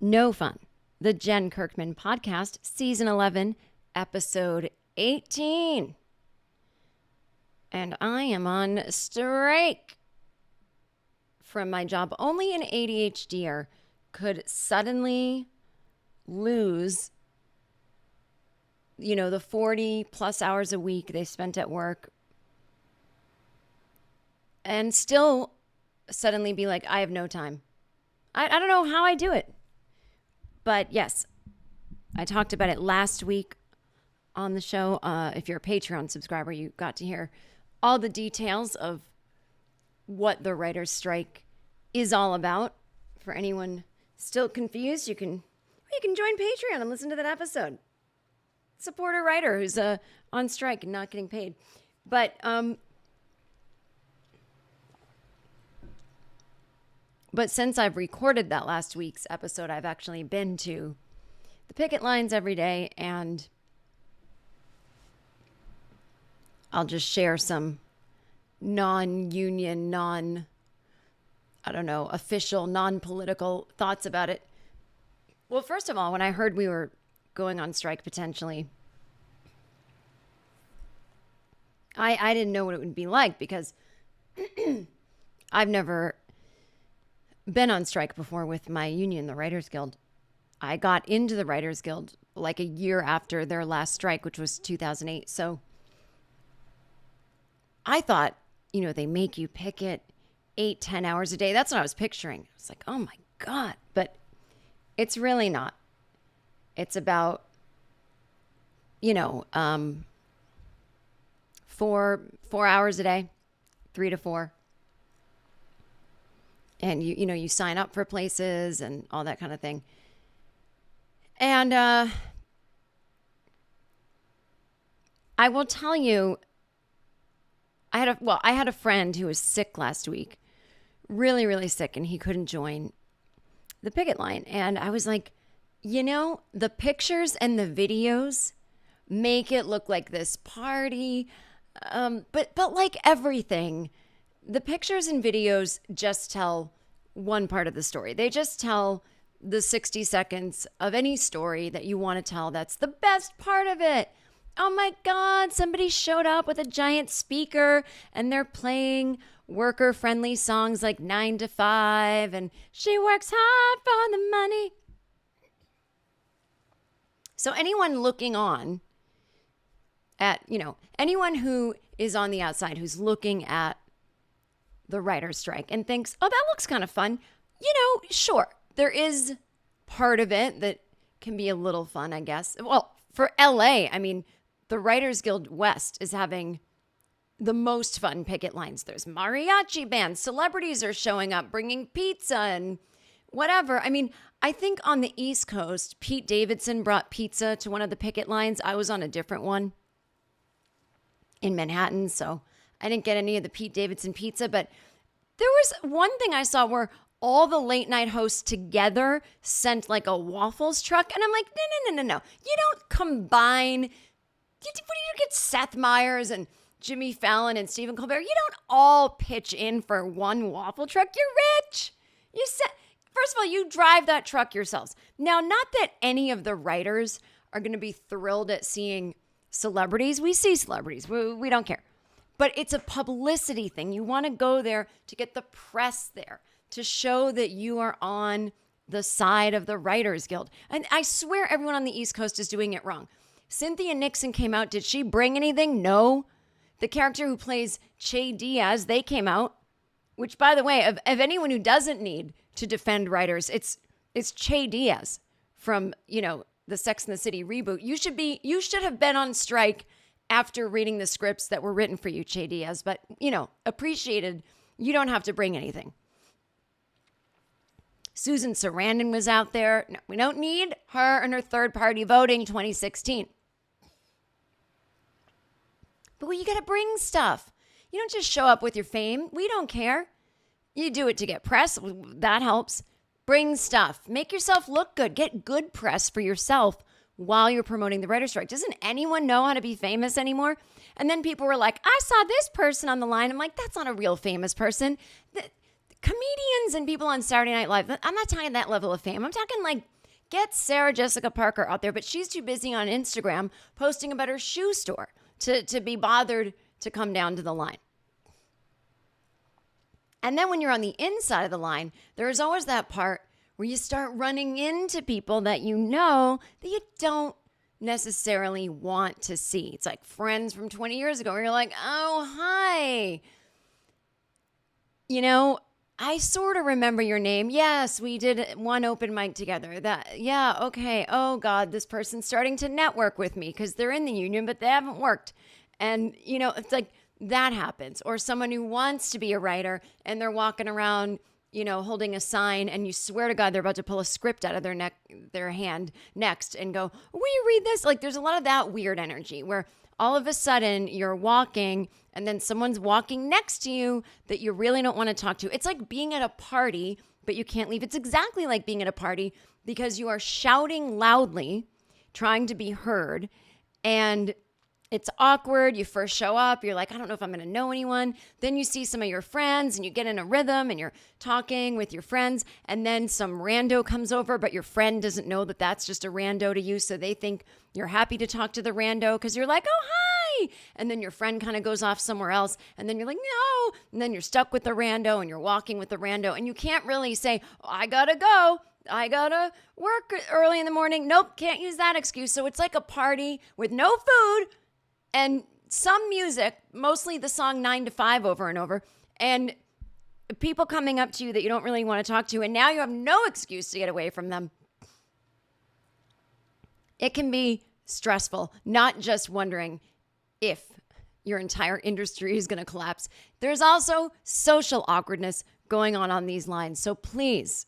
No Fun, the Jen Kirkman podcast, season 11, episode 18. And I am on strike from my job. Only an ADHDer could suddenly lose, the 40 plus hours a week they spent at work and still suddenly be like, I have no time. I don't know how I do it. But yes, I talked about it last week on the show. If you're a Patreon subscriber, you got to hear all the details of what the writer's strike is all about. For anyone still confused, you can join Patreon and listen to that episode. Support a writer who's on strike and not getting paid. But since I've recorded that last week's episode, I've actually been to the picket lines every day, and I'll just share some non-union, official, non-political thoughts about it. Well, first of all, when I heard we were going on strike potentially, I didn't know what it would be like because I've never been on strike before with my union, the Writers Guild. I got into the Writers Guild like a year after their last strike, which was 2008. So I thought, they make you picket 8-10 hours a day. That's what I was picturing. I was like, oh my God. But it's really not. It's about, 4 hours a day, 3 to 4. And you sign up for places and all that kind of thing. And I will tell you, I had a friend who was sick last week, really, really sick, and he couldn't join the picket line. And I was like, the pictures and the videos make it look like this party. But like everything, the pictures and videos just tell one part of the story. They just tell the 60 seconds of any story that you want to tell. That's the best part of it. Oh my God, somebody showed up with a giant speaker and they're playing worker-friendly songs like 9 to 5 and she works hard for the money. So anyone looking on at, anyone who is on the outside, who's looking at the writer's strike and thinks, oh, that looks kind of fun. Sure, there is part of it that can be a little fun, I guess. Well, for LA, the Writers Guild West is having the most fun picket lines. There's mariachi bands, celebrities are showing up, bringing pizza and whatever. I think on the East Coast, Pete Davidson brought pizza to one of the picket lines. I was on a different one in Manhattan, so I didn't get any of the Pete Davidson pizza, but there was one thing I saw where all the late night hosts together sent like a waffles truck. And I'm like, no. You don't combine. What do you get Seth Meyers and Jimmy Fallon and Stephen Colbert? You don't all pitch in for one waffle truck. You're rich. First of all, you drive that truck yourselves. Now, not that any of the writers are going to be thrilled at seeing celebrities. We see celebrities. We don't care. But it's a publicity thing. You want to go there to get the press there, to show that you are on the side of the Writers Guild. And I swear everyone on the East Coast is doing it wrong. Cynthia Nixon came out. Did she bring anything? No. The character who plays Che Diaz, they came out. Which, by the way, of anyone who doesn't need to defend writers, it's Che Diaz from, the Sex and the City reboot. You should have been on strike after reading the scripts that were written for you, Che Diaz. But, appreciated. You don't have to bring anything. Susan Sarandon was out there. No, we don't need her and her third-party voting 2016. But you got to bring stuff. You don't just show up with your fame. We don't care. You do it to get press. That helps. Bring stuff. Make yourself look good. Get good press for yourself while you're promoting the writer's strike. Doesn't anyone know how to be famous anymore? And then people were like, I saw this person on the line. I'm like, that's not a real famous person. comedians and people on Saturday Night Live, I'm not talking that level of fame. I'm talking like, get Sarah Jessica Parker out there, but she's too busy on Instagram posting about her shoe store to be bothered to come down to the line. And then when you're on the inside of the line, there's always that part where you start running into people that you know that you don't necessarily want to see. It's like friends from 20 years ago where you're like, oh, hi. You know, I sort of remember your name. Yes, we did one open mic together. Yeah, okay. Oh, God, this person's starting to network with me because they're in the union, but they haven't worked. And, you know, it's like that happens. Or someone who wants to be a writer and they're walking around, you know, holding a sign and you swear to God they're about to pull a script out of their hand next and go, will you read this? Like there's a lot of that weird energy where all of a sudden you're walking and then someone's walking next to you that you really don't want to talk to. It's like being at a party, but you can't leave. It's exactly like being at a party because you are shouting loudly, trying to be heard, and it's awkward. You first show up. You're like, I don't know if I'm going to know anyone. Then you see some of your friends and you get in a rhythm and you're talking with your friends. And then some rando comes over, but your friend doesn't know that that's just a rando to you. So they think you're happy to talk to the rando because you're like, oh, hi. And then your friend kind of goes off somewhere else. And then you're like, no. And then you're stuck with the rando and you're walking with the rando. And you can't really say, oh, I got to go. I gotta work early in the morning. Nope, can't use that excuse. So it's like a party with no food and some music, mostly the song 9 to 5 over and over, and people coming up to you that you don't really want to talk to, and now you have no excuse to get away from them. It can be stressful, not just wondering if your entire industry is going to collapse. There's also social awkwardness going on these lines. So please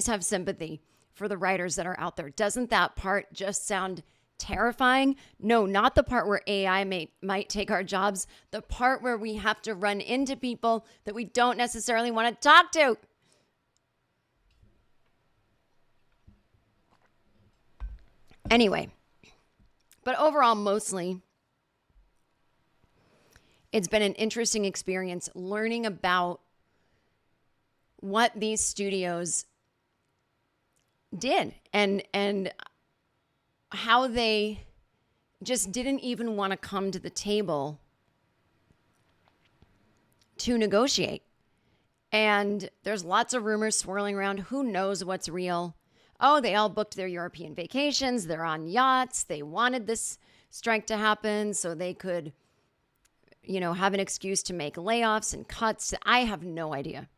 have sympathy for the writers that are out there. Doesn't that part just sound terrifying? No, not the part where AI might take our jobs. The part where we have to run into people that we don't necessarily want to talk to. Anyway, but overall, mostly, it's been an interesting experience learning about what these studios did and how they just didn't even want to come to the table to negotiate. And there's lots of rumors swirling around. Who knows what's real? Oh, they all booked their European vacations. They're on yachts. They wanted this strike to happen so they could, you know, have an excuse to make layoffs and cuts. I have no idea.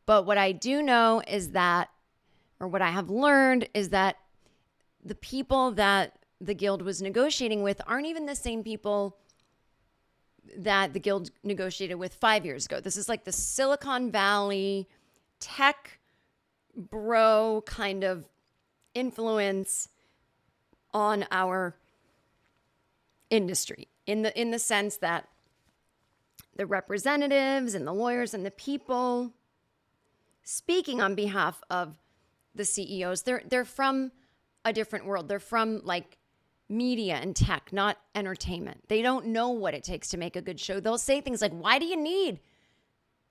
But what I do know is that, or what I have learned is that the people that the Guild was negotiating with aren't even the same people that the Guild negotiated with 5 years ago. This is like the Silicon Valley tech bro kind of influence on our industry in the sense that the representatives and the lawyers and the people speaking on behalf of the CEOs, they're from a different world. They're from like media and tech, not entertainment. They don't know what it takes to make a good show. They'll say things like, why do you need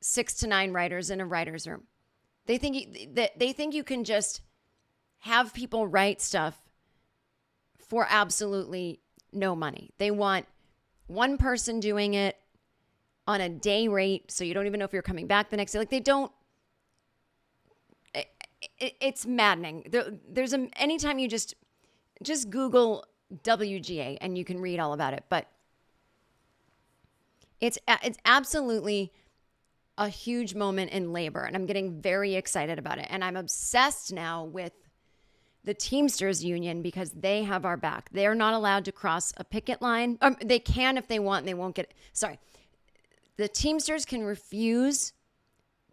6 to 9 writers in a writer's room? They think you can just have people write stuff for absolutely no money. They want one person doing it on a day rate, so you don't even know if you're coming back the next day. Like they don't. It's maddening. There's anytime you just Google WGA and you can read all about it. But it's absolutely a huge moment in labor, and I'm getting very excited about it. And I'm obsessed now with the Teamsters Union because they have our back. They're not allowed to cross a picket line. They can if they want, and they won't get. Sorry, the Teamsters can refuse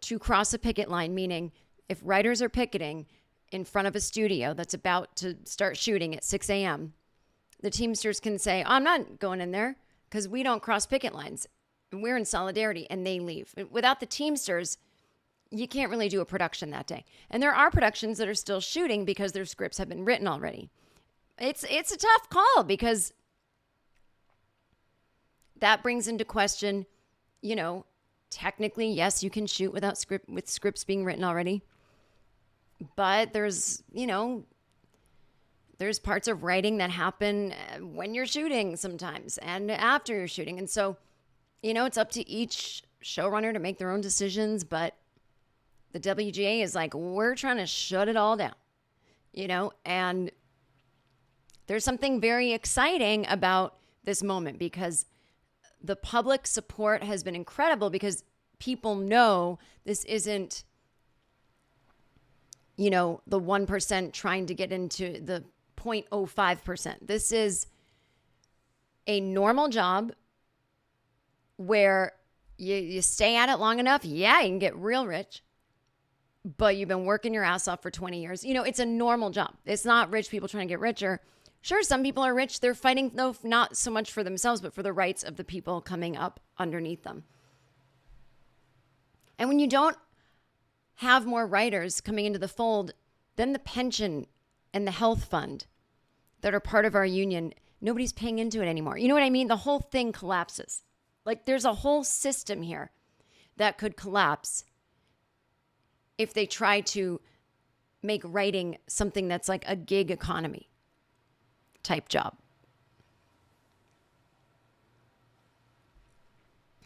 to cross a picket line, meaning if writers are picketing in front of a studio that's about to start shooting at 6 a.m., the Teamsters can say, I'm not going in there because we don't cross picket lines. We're in solidarity, and they leave. Without the Teamsters, you can't really do a production that day. And there are productions that are still shooting because their scripts have been written already. It's a tough call because that brings into question, technically, yes, you can shoot without with scripts being written already. But there's parts of writing that happen when you're shooting sometimes and after you're shooting. And so, it's up to each showrunner to make their own decisions. But the WGA is like, we're trying to shut it all down, and there's something very exciting about this moment because the public support has been incredible because people know this isn't, the 1% trying to get into the 0.05%. This is a normal job where you stay at it long enough. Yeah, you can get real rich, but you've been working your ass off for 20 years. It's a normal job. It's not rich people trying to get richer. Sure, some people are rich. They're fighting, no, not so much for themselves, but for the rights of the people coming up underneath them. And when you don't have more writers coming into the fold, then the pension and the health fund that are part of our union, nobody's paying into it anymore. You know what I mean? The whole thing collapses. Like there's a whole system here that could collapse if they try to make writing something that's like a gig economy type job.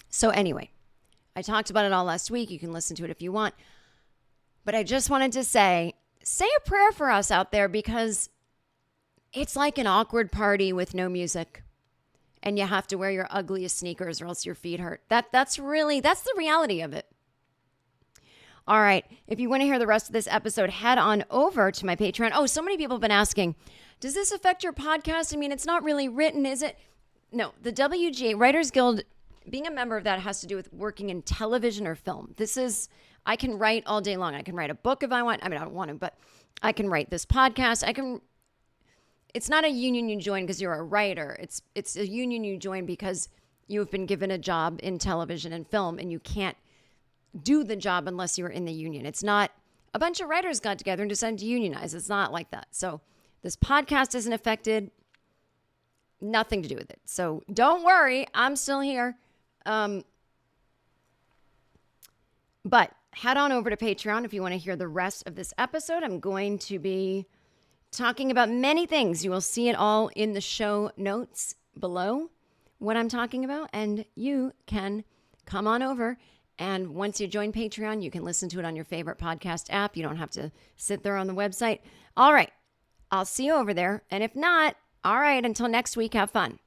So anyway, I talked about it all last week. You can listen to it if you want. But I just wanted to say a prayer for us out there because it's like an awkward party with no music and you have to wear your ugliest sneakers or else your feet hurt. That's the reality of it. All right. If you want to hear the rest of this episode, head on over to my Patreon. Oh, so many people have been asking, does this affect your podcast? I mean, it's not really written, is it? No, the WGA Writers Guild, being a member of that has to do with working in television or film. I can write all day long. I can write a book if I want. I mean, I don't want to, but I can write this podcast. It's not a union you join because you're a writer. It's a union you join because you have been given a job in television and film and you can't do the job unless you're in the union. It's not a bunch of writers got together and decided to unionize. It's not like that. So this podcast isn't affected. Nothing to do with it. So don't worry. I'm still here. But head on over to Patreon if you want to hear the rest of this episode. I'm going to be talking about many things. You will see it all in the show notes below what I'm talking about. And you can come on over. And once you join Patreon, you can listen to it on your favorite podcast app. You don't have to sit there on the website. All right. I'll see you over there. And if not, all right, until next week, have fun.